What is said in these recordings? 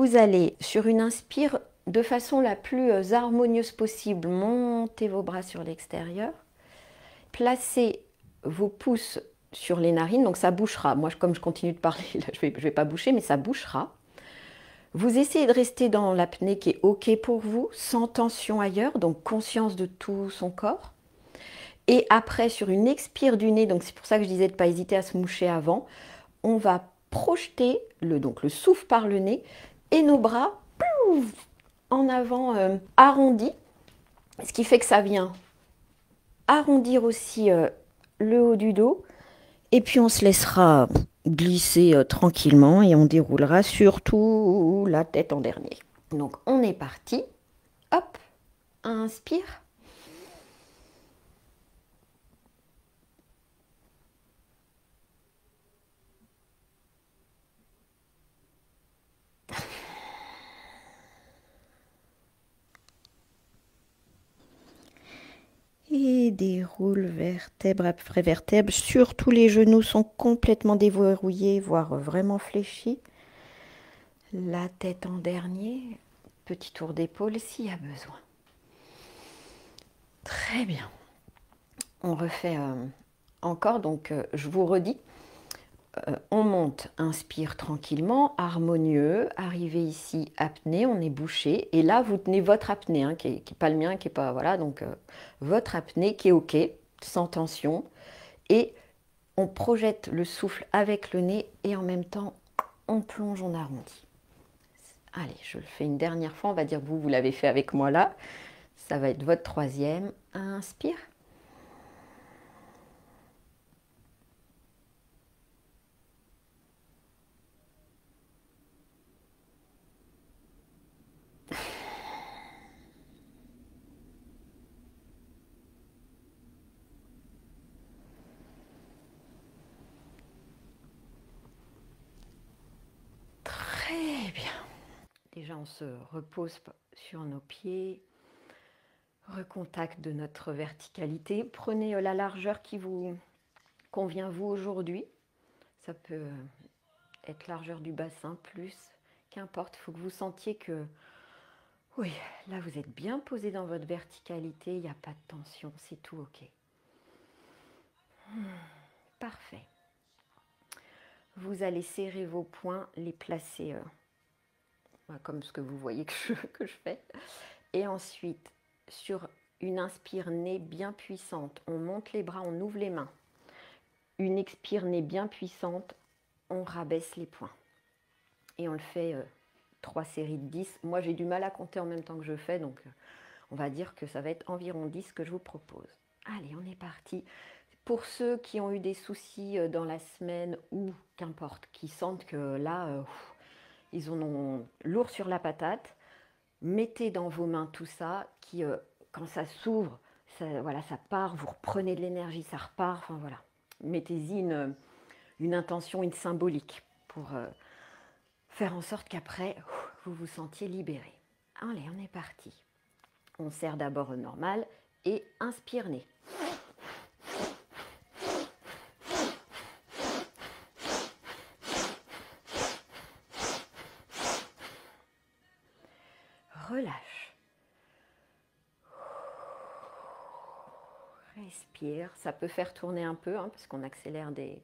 Vous allez, sur une inspire, de façon la plus harmonieuse possible, monter vos bras sur l'extérieur, placez vos pouces sur les narines, donc ça bouchera. Moi, comme je continue de parler, là, je vais pas boucher, mais ça bouchera. Vous essayez de rester dans l'apnée qui est OK pour vous, sans tension ailleurs, donc conscience de tout son corps. Et après, sur une expire du nez, donc c'est pour ça que je disais de ne pas hésiter à se moucher avant, on va projeter donc le souffle par le nez et nos bras plouf, en avant arrondis, ce qui fait que ça vient arrondir aussi le haut du dos. Et puis on se laissera glisser tranquillement et on déroulera surtout la tête en dernier. Donc on est parti. Hop, inspire. Et déroule vertèbre après vertèbre. Surtout les genoux sont complètement déverrouillés, voire vraiment fléchis. La tête en dernier. Petit tour d'épaule s'il y a besoin. Très bien. On refait encore, donc je vous redis. On monte, inspire tranquillement, harmonieux, arrivé ici, apnée, on est bouché, et là vous tenez votre apnée, hein, qui n'est pas le mien, qui est pas, voilà, donc votre apnée qui est OK, sans tension, et on projette le souffle avec le nez, et en même temps, on plonge, on arrondit. Allez, je le fais une dernière fois, on va dire que vous l'avez fait avec moi là, ça va être votre troisième, inspire. Très bien. Déjà, on se repose sur nos pieds, recontact de notre verticalité. Prenez la largeur qui vous convient vous aujourd'hui. Ça peut être largeur du bassin, plus, qu'importe. Il faut que vous sentiez que, oui, là vous êtes bien posé dans votre verticalité, il n'y a pas de tension, c'est tout OK. Parfait. Vous allez serrer vos poings, les placer comme ce que vous voyez que je fais. Et ensuite, sur une inspire nez bien puissante, on monte les bras, on ouvre les mains. Une expire nez bien puissante, on rabaisse les poings. Et on le fait 3 séries de 10. Moi, j'ai du mal à compter en même temps que je fais, donc on va dire que ça va être environ 10 que je vous propose. Allez, on est parti. Pour ceux qui ont eu des soucis dans la semaine ou qu'importe, qui sentent que là, ils en ont lourd sur la patate, mettez dans vos mains tout ça, qui, quand ça s'ouvre, ça, voilà, ça part, vous reprenez de l'énergie, ça repart, enfin voilà. Mettez-y une intention, une symbolique pour faire en sorte qu'après, vous vous sentiez libéré. Allez, on est parti. On serre d'abord normal et inspire nez. Relâche. Respire. Ça peut faire tourner un peu, hein, parce qu'on accélère des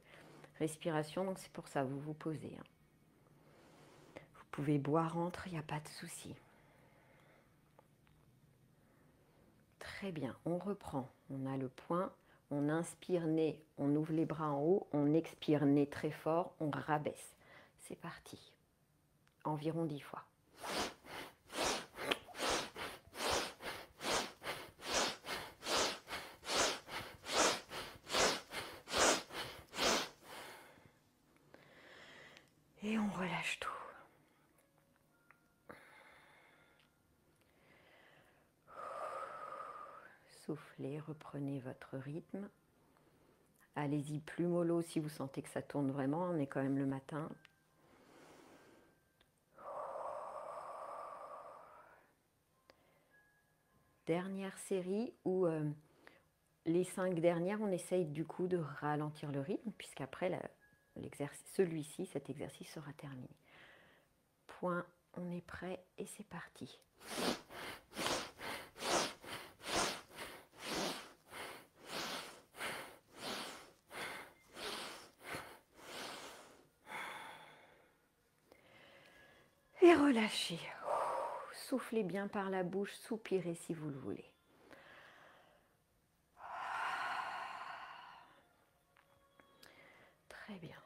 respirations, donc c'est pour ça, vous vous posez. Hein. Vous pouvez boire entre, il n'y a pas de souci. Très bien, on reprend. On a le point, on inspire nez, on ouvre les bras en haut, on expire nez très fort, on rabaisse. C'est parti. Environ 10 fois. Et on relâche tout. Soufflez, reprenez votre rythme. Allez-y plus mollo si vous sentez que ça tourne vraiment, on est quand même le matin. Dernière série où les 5 dernières, on essaye du coup de ralentir le rythme, puisqu'après, celui-ci, cet exercice sera terminé. Point, on est prêt et c'est parti. Et relâchez. Soufflez bien par la bouche, soupirez si vous le voulez. Très bien.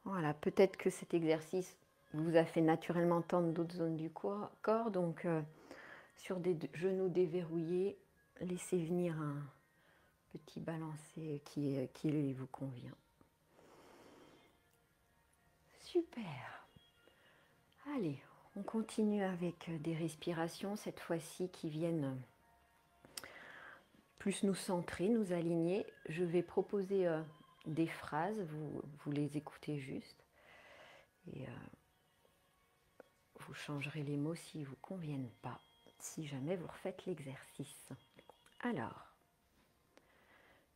Voilà, peut-être que cet exercice vous a fait naturellement tendre d'autres zones du corps. Donc, sur des genoux déverrouillés, laissez venir un petit balancé qui vous convient. Super. Allez, on continue avec des respirations, cette fois-ci qui viennent plus nous centrer, nous aligner. Je vais proposer des phrases, vous les écoutez juste. Et vous changerez les mots s'ils ne vous conviennent pas, si jamais vous refaites l'exercice. Alors,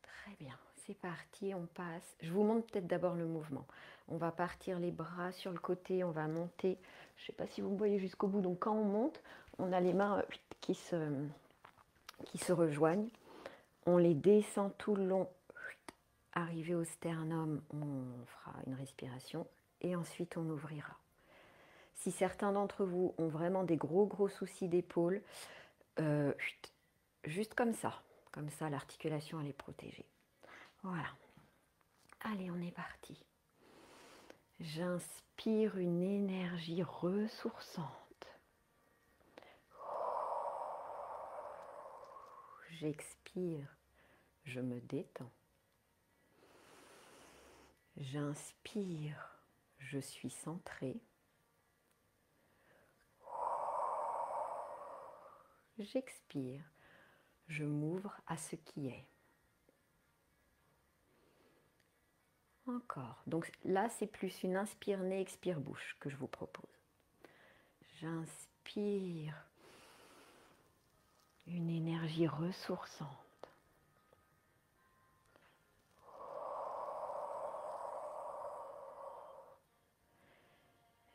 très bien, c'est parti, on passe. Je vous montre peut-être d'abord le mouvement. On va partir les bras sur le côté, on va monter. Je ne sais pas si vous me voyez jusqu'au bout. Donc quand on monte, on a les mains qui se rejoignent. On les descend tout le long. Arrivé au sternum, on fera une respiration et ensuite on ouvrira. Si certains d'entre vous ont vraiment des gros soucis d'épaule, juste comme ça l'articulation elle est protégée. Voilà. Allez, on est parti. J'inspire une énergie ressourçante. J'expire, je me détends. J'inspire, je suis centrée. J'expire, je m'ouvre à ce qui est. Encore. Donc là, c'est plus une inspire nez, expire bouche que je vous propose. J'inspire une énergie ressourçante.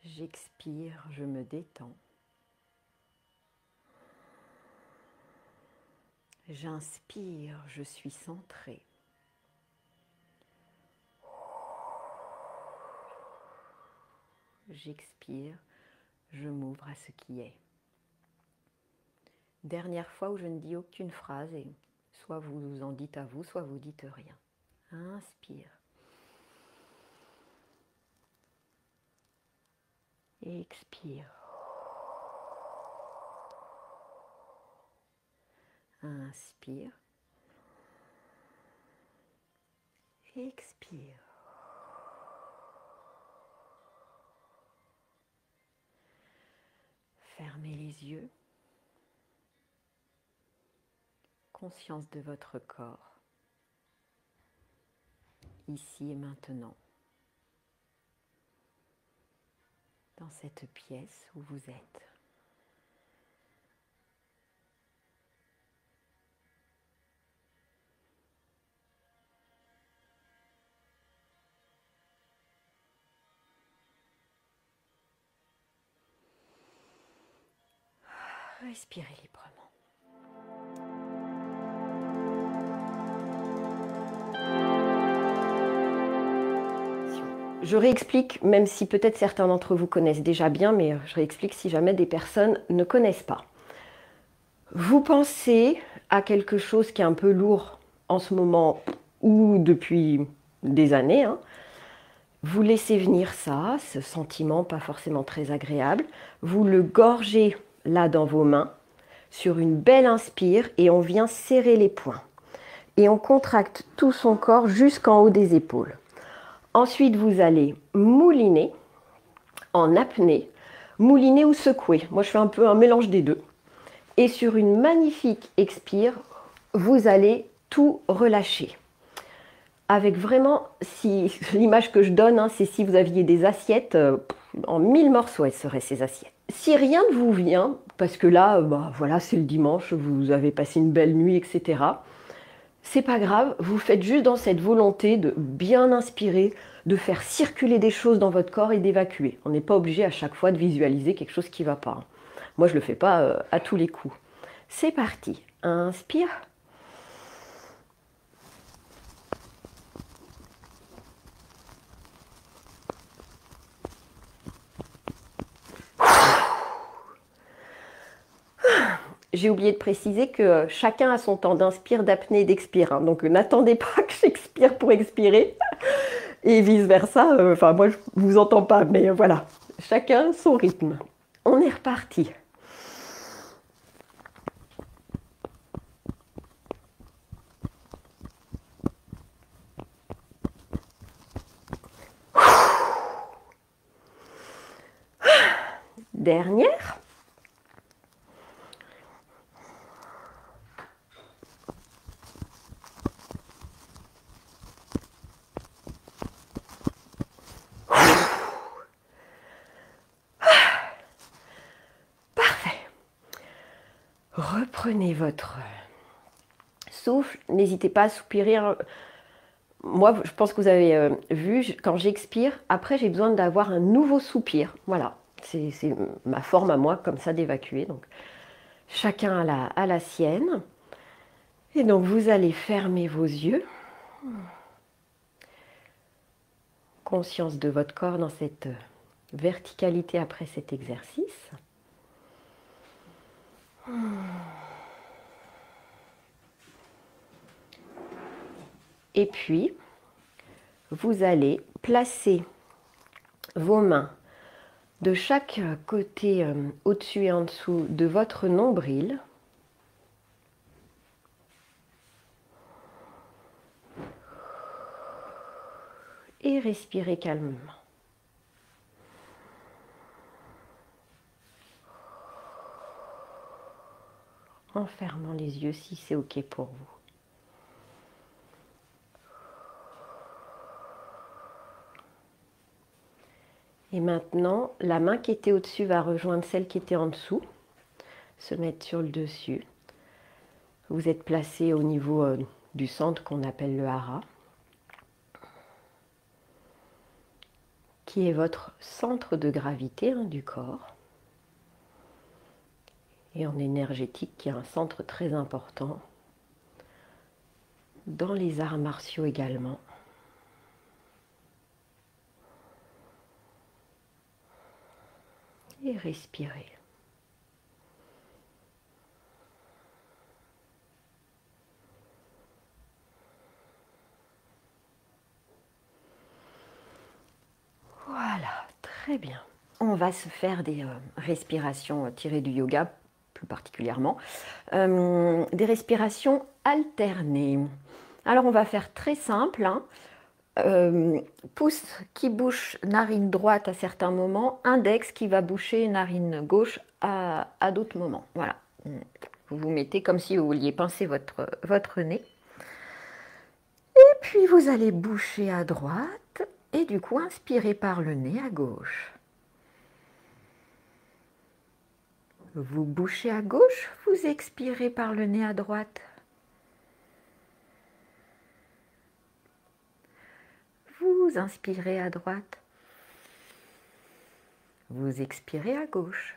J'expire, je me détends. J'inspire, je suis centrée. J'expire, je m'ouvre à ce qui est. Dernière fois où je ne dis aucune phrase et soit vous en dites à vous, soit vous dites rien. Inspire. Expire. Inspire. Expire. Fermez les yeux. Conscience de votre corps, ici et maintenant, dans cette pièce où vous êtes. Respirez librement. Je réexplique, même si peut-être certains d'entre vous connaissent déjà bien, mais je réexplique si jamais des personnes ne connaissent pas. Vous pensez à quelque chose qui est un peu lourd en ce moment ou depuis des années, hein. Vous laissez venir ça, ce sentiment pas forcément très agréable. Vous le gorgez là dans vos mains sur une belle inspire et on vient serrer les poings. Et on contracte tout son corps jusqu'en haut des épaules. Ensuite, vous allez mouliner en apnée, mouliner ou secouer. Moi, je fais un peu un mélange des deux. Et sur une magnifique expire, vous allez tout relâcher. Avec vraiment, si l'image que je donne, hein, c'est si vous aviez des assiettes, en 1000 morceaux, elles seraient ces assiettes. Si rien ne vous vient, parce que là, voilà, c'est le dimanche, vous avez passé une belle nuit, etc. C'est pas grave, vous faites juste dans cette volonté de bien inspirer, de faire circuler des choses dans votre corps et d'évacuer. On n'est pas obligé à chaque fois de visualiser quelque chose qui ne va pas. Moi, je ne le fais pas à tous les coups. C'est parti. Inspire. J'ai oublié de préciser que chacun a son temps d'inspire, d'apnée et d'expire. Hein. Donc n'attendez pas que j'expire pour expirer. Et vice-versa. Enfin, moi, je ne vous entends pas, mais voilà. Chacun son rythme. On est reparti. Dernière. Reprenez votre souffle. N'hésitez pas à soupirer. Moi, je pense que vous avez vu, quand j'expire, après j'ai besoin d'avoir un nouveau soupir. Voilà, c'est ma forme à moi, comme ça, d'évacuer. Donc, chacun a la sienne. Et donc, vous allez fermer vos yeux. Conscience de votre corps dans cette verticalité après cet exercice. Et puis, vous allez placer vos mains de chaque côté, au-dessus et en dessous de votre nombril. Et respirez calmement. En fermant les yeux si c'est OK pour vous. Et maintenant, la main qui était au-dessus va rejoindre celle qui était en dessous, se mettre sur le dessus. Vous êtes placé au niveau du centre qu'on appelle le hara, qui est votre centre de gravité du corps. Et en énergétique, qui est un centre très important dans les arts martiaux également. Et respirez. Voilà, très bien. On va se faire des respirations tirées du yoga, plus particulièrement. Des respirations alternées. Alors, on va faire très simple. Pouce qui bouche narine droite à certains moments, index qui va boucher narine gauche à d'autres moments. Voilà. Vous vous mettez comme si vous vouliez pincer votre nez. Et puis, vous allez boucher à droite et du coup, inspirez par le nez à gauche. Vous bouchez à gauche, vous expirez par le nez à droite. Vous inspirez à droite. Vous expirez à gauche.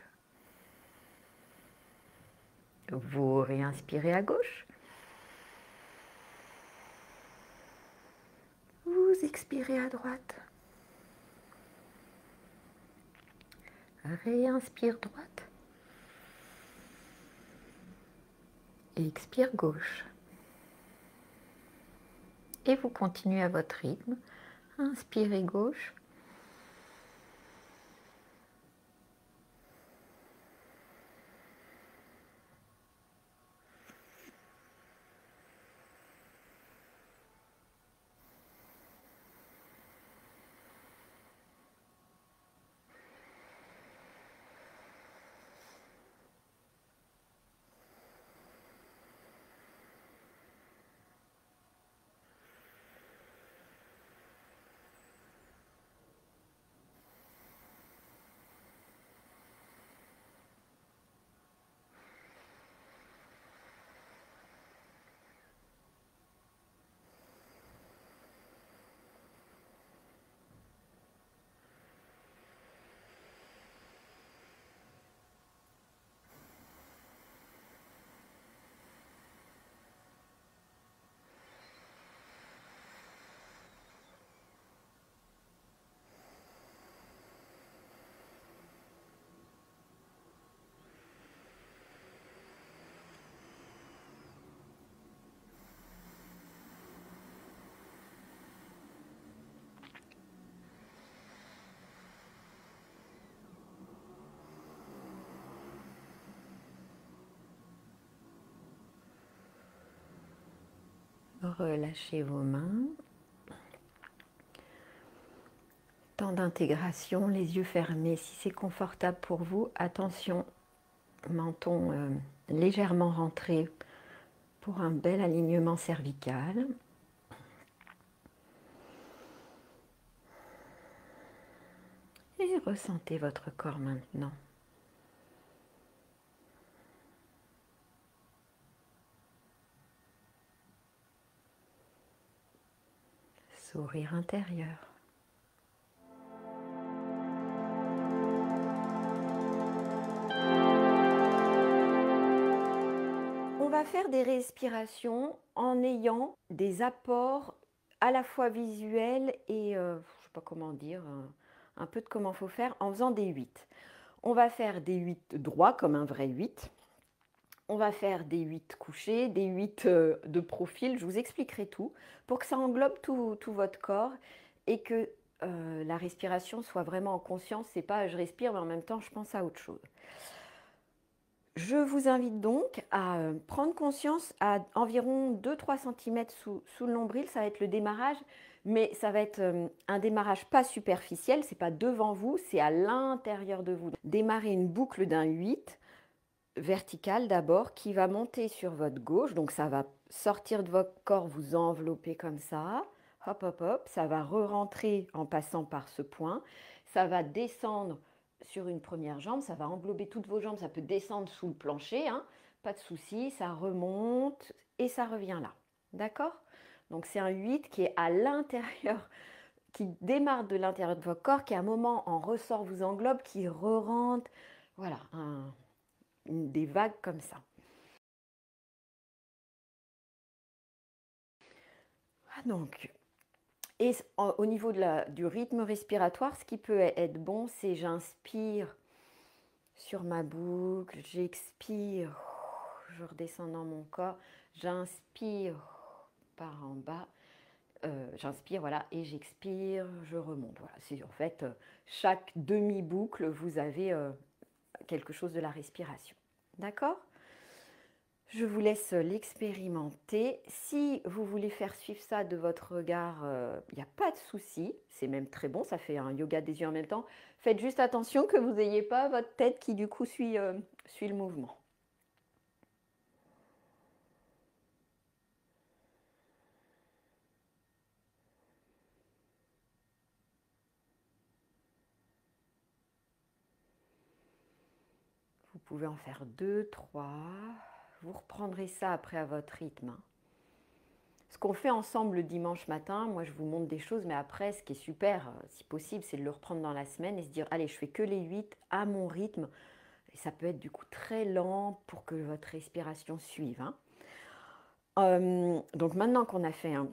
Vous réinspirez à gauche. Vous expirez à droite. Réinspire droite. Et expire gauche. Et vous continuez à votre rythme. Inspirez gauche. Relâchez vos mains. Temps d'intégration, les yeux fermés. Si c'est confortable pour vous, attention, menton légèrement rentré pour un bel alignement cervical. Et ressentez votre corps maintenant. Sourire intérieur. On va faire des respirations en ayant des apports à la fois visuels et, je ne sais pas comment dire, un peu de comment il faut faire, en faisant des 8. On va faire des 8 droits comme un vrai 8. On va faire des 8 couchés, des 8 de profil, je vous expliquerai tout, pour que ça englobe tout votre corps et que la respiration soit vraiment en conscience. C'est pas je respire mais en même temps je pense à autre chose. Je vous invite donc à prendre conscience à environ 2-3 cm sous le nombril, ça va être le démarrage, mais ça va être un démarrage pas superficiel, c'est pas devant vous, c'est à l'intérieur de vous. Démarrer une boucle d'un 8 verticale d'abord qui va monter sur votre gauche, donc ça va sortir de votre corps, vous envelopper comme ça, hop hop hop, ça va re-rentrer en passant par ce point, ça va descendre sur une première jambe, ça va englober toutes vos jambes, ça peut descendre sous le plancher, hein, pas de souci, ça remonte et ça revient là, d'accord? Donc c'est un 8 qui est à l'intérieur, qui démarre de l'intérieur de votre corps, qui à un moment en ressort vous englobe, qui re-rentre, voilà, des vagues comme ça. Donc, et au niveau du rythme respiratoire, ce qui peut être bon, c'est j'inspire sur ma boucle, j'expire, je redescends dans mon corps, j'inspire par en bas, j'inspire, voilà, et j'expire, je remonte. Voilà, c'est en fait chaque demi-boucle, vous avez quelque chose de la respiration. D'accord ? Je vous laisse l'expérimenter. Si vous voulez faire suivre ça de votre regard, il n'y a pas de souci. C'est même très bon, ça fait un yoga des yeux en même temps. Faites juste attention que vous n'ayez pas votre tête qui du coup suit le mouvement. Vous pouvez en faire 2, 3. Vous reprendrez ça après à votre rythme. Ce qu'on fait ensemble le dimanche matin, moi je vous montre des choses, mais après ce qui est super, si possible, c'est de le reprendre dans la semaine et se dire, allez, je fais que les 8 à mon rythme. Et ça peut être du coup très lent pour que votre respiration suive. Hein. Donc maintenant qu'on a fait un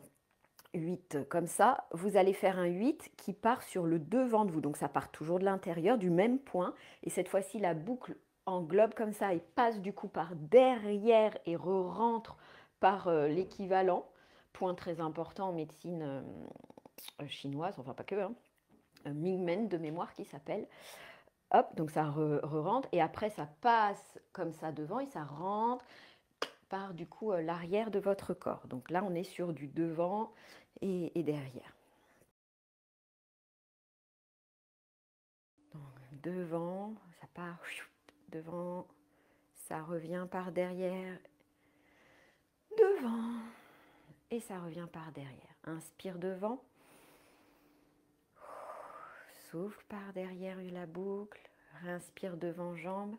8 comme ça, vous allez faire un 8 qui part sur le devant de vous. Donc ça part toujours de l'intérieur, du même point. Et cette fois-ci, la boucle englobe comme ça et passe du coup par derrière et re-rentre par l'équivalent. Point très important en médecine chinoise, enfin pas que, hein, Mingmen de mémoire qui s'appelle. Hop, donc ça re-rentre et après ça passe comme ça devant et ça rentre par du coup l'arrière de votre corps. Donc là on est sur du devant et derrière. Donc devant, ça part devant, ça revient par derrière, devant et ça revient par derrière. Inspire devant, souffle par derrière la boucle, réinspire devant jambe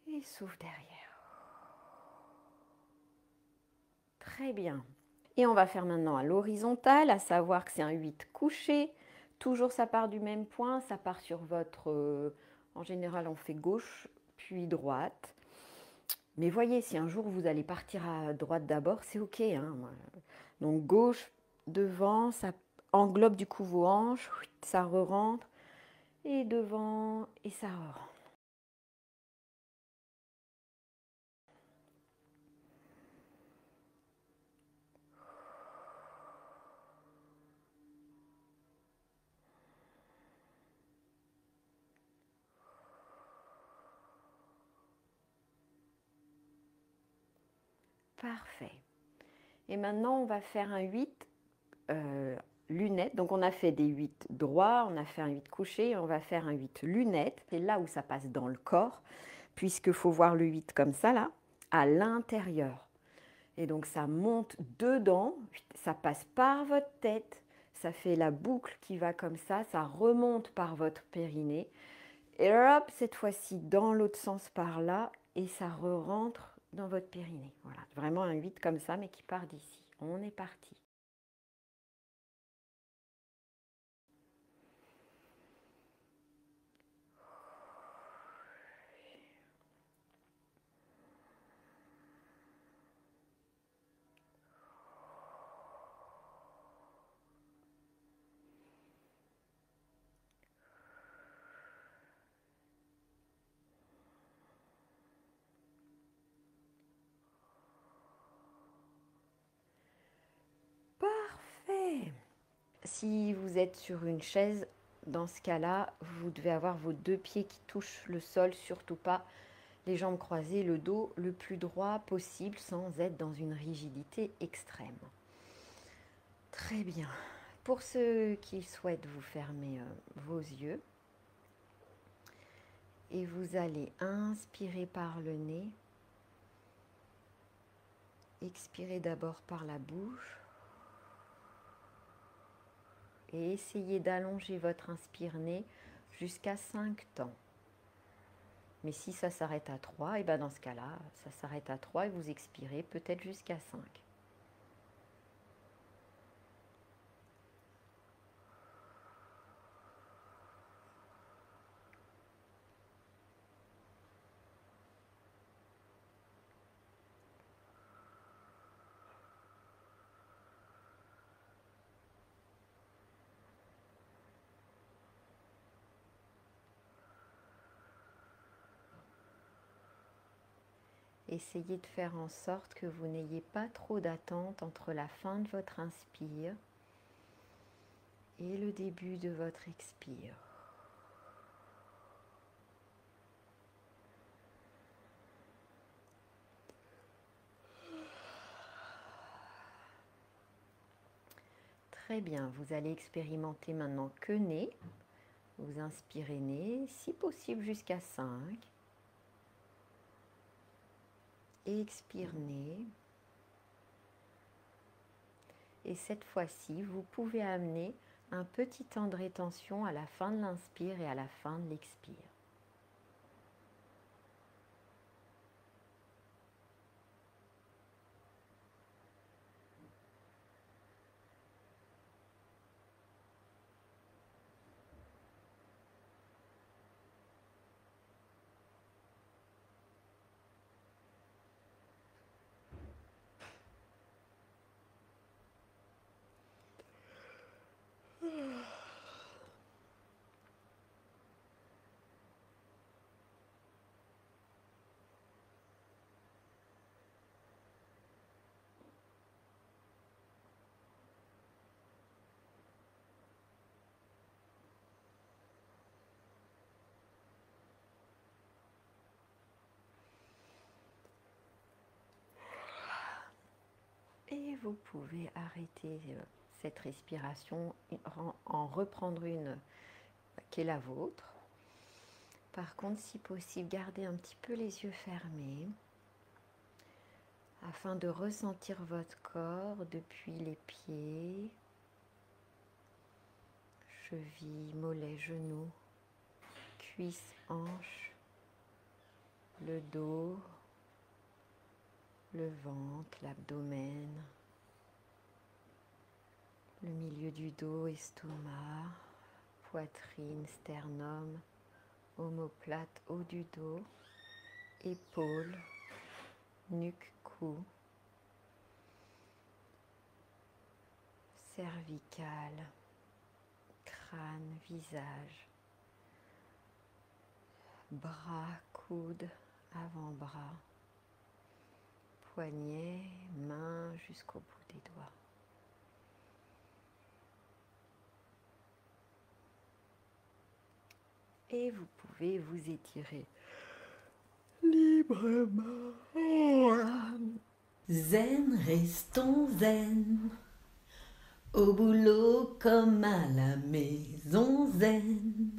et souffle derrière. Très bien. Et on va faire maintenant à l'horizontale, à savoir que c'est un 8 couché. Toujours ça part du même point, ça part sur votre... en général on fait gauche puis droite. Mais voyez, si un jour vous allez partir à droite d'abord, c'est ok. Hein. Donc gauche, devant, ça englobe du coup vos hanches, ça re-rentre. Et devant, et ça re-rentre. Parfait. Et maintenant, on va faire un 8 lunettes. Donc, on a fait des 8 droits, on a fait un 8 couché, on va faire un 8 lunettes. C'est là où ça passe dans le corps, puisqu'il faut voir le 8 comme ça, là, à l'intérieur. Et donc, ça monte dedans, ça passe par votre tête, ça fait la boucle qui va comme ça remonte par votre périnée. Et hop, cette fois-ci, dans l'autre sens par là, et ça re-rentre dans votre périnée. Voilà, vraiment un 8 comme ça, mais qui part d'ici. On est parti. Parfait. Si vous êtes sur une chaise, dans ce cas-là, vous devez avoir vos deux pieds qui touchent le sol, surtout pas les jambes croisées, le dos le plus droit possible sans être dans une rigidité extrême. Très bien. Pour ceux qui souhaitent, vous fermez vos yeux et vous allez inspirer par le nez, expirer d'abord par la bouche et essayez d'allonger votre inspire-nez jusqu'à 5 temps. Mais si ça s'arrête à 3, et ben dans ce cas-là, ça s'arrête à 3 et vous expirez peut-être jusqu'à 5. Essayez de faire en sorte que vous n'ayez pas trop d'attente entre la fin de votre inspire et le début de votre expire. Très bien, vous allez expérimenter maintenant que nez. Vous inspirez nez, si possible jusqu'à 5. Expire nez. Et cette fois-ci, vous pouvez amener un petit temps de rétention à la fin de l'inspire et à la fin de l'expire. Et vous pouvez arrêter cette respiration, en reprendre une qui est la vôtre. Par contre, si possible, gardez un petit peu les yeux fermés afin de ressentir votre corps depuis les pieds, chevilles, mollets, genoux, cuisses, hanches, le dos, le ventre, l'abdomen, le milieu du dos, estomac, poitrine, sternum, omoplate, haut du dos, épaules, nuque, cou, cervicale, crâne, visage, bras, coude, avant-bras, poignets, mains jusqu'au bout des doigts. Et vous pouvez vous étirer librement Zen, restons zen. Au boulot comme à la maison zen.